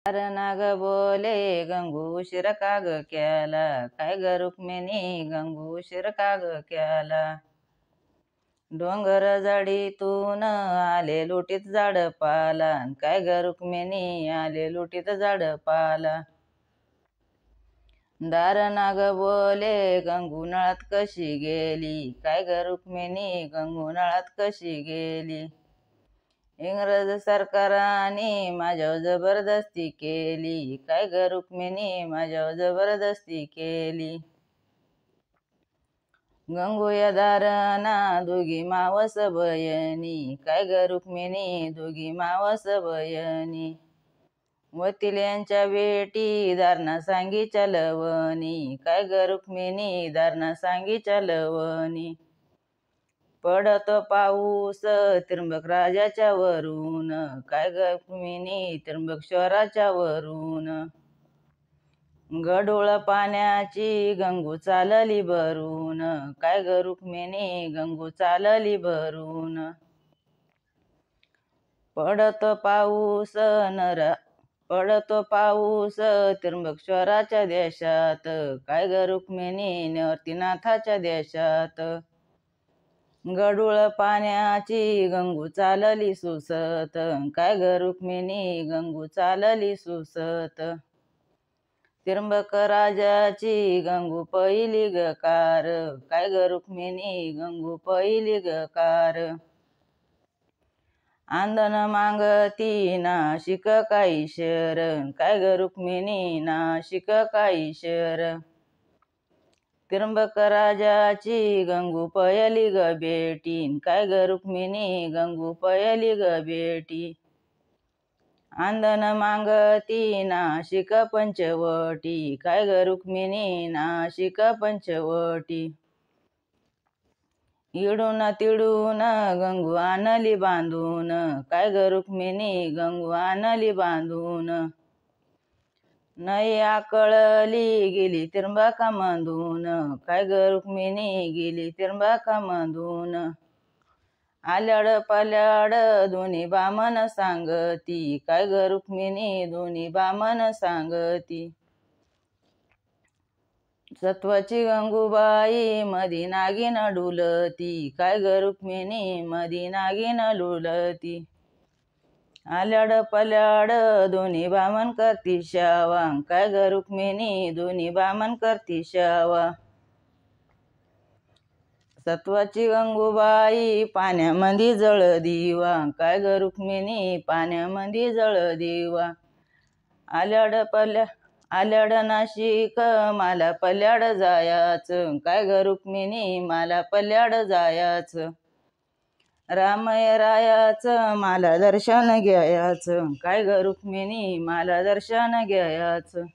नाग बोले गंगू उशीर का ग केला, काय ग रुक्मिणी गंगू उशीर का ग केला. डोंगर झाडीतून आले लुटीत झाड पाला, काय ग रुक्मिणी आले लुटीत झाड पाला. दार नाग बोले गंगू नळात कशी गेली, काय ग रुक्मिणी गंगू नळात कशी गेली. इंग्रज सरकाराने माझ्यावर जबरदस्ती केली, काय ग रुक्मिणी माझ्यावर जबरदस्ती केली. गंगू या दाराना दोघी मावस बयनी, काय ग रुक्मिणी दोघी मावस बयनी. वतिल्यांच्या बेटी दारणा सांगी चलवणी, काय ग रुक्मिणी दारणा सांगी चलवणी. पडतो पाऊस त्र्यंबक राजाच्या वरून, काय ग रुक्मिणी त्र्यंबकेश्वराच्या वरून. गडूळ पाण्याची गंगू चालली भरून, काय ग रुक्मिणी गंगू चालली भरून. पडतो पाऊस त्र्यंबकेश्वराच्या देशात, काय ग रुक्मिणी निवर्तीनाथाच्या देशात. गडूळ पाण्याची गंगू चालली सुसत, काय ग रुक्मिणी गंगू चालली सुसत. त्र्यंबक राजाची गंगू पहिली ग कार, काय ग रुक्मिणी गंगू पहिली ग कार. आंदन मागती नाशिक काही शरण, काय ग रुक्मिणी नाशिक काही शर. त्र्यंबक राजाची गंगू पयली ग बेटी, काय ग रुक्मिणी गंगू पयली ग बेटी. आंदन मागती नाशिक पंचवटी, काय ग रुक्मिणी नाशिक पंचवटी. इडून तिडून गंगू आणली बांधून, काय ग रुक्मिणी गंगू आणली बांधून. नाही आकळली गेली त्र्यंबका मधून, काय ग रुक्मिणी गेली त्र्यंबका मधून. आल्याड पल्याड दोन्ही बामन सांगती, काय ग रुक्मिणी दोन्ही बामन सांगती. सत्वाची गंगूबाई मधी नागिन डुलती, काय ग रुक्मिणी मधी नागिन डुलती. आल्याड पल्याड दोन्ही बामन करती शावा, काय ग रुक्मिणी दोन्ही बामन करती शावा. सत्वाची गंगूबाई पाण्यामध्ये जळ दिवा, काय ग रुक्मिणी पाण्यामध्ये जळ दिवा. आल्याड नाशिक मला पल्याड जायाचं, काय ग रुक्मिणी मला पल्याड जायाचं. रामय रायाचं मला दर्शन घ्यायाचं, काय ग रुक्मिणी मला दर्शन घ्यायाचं.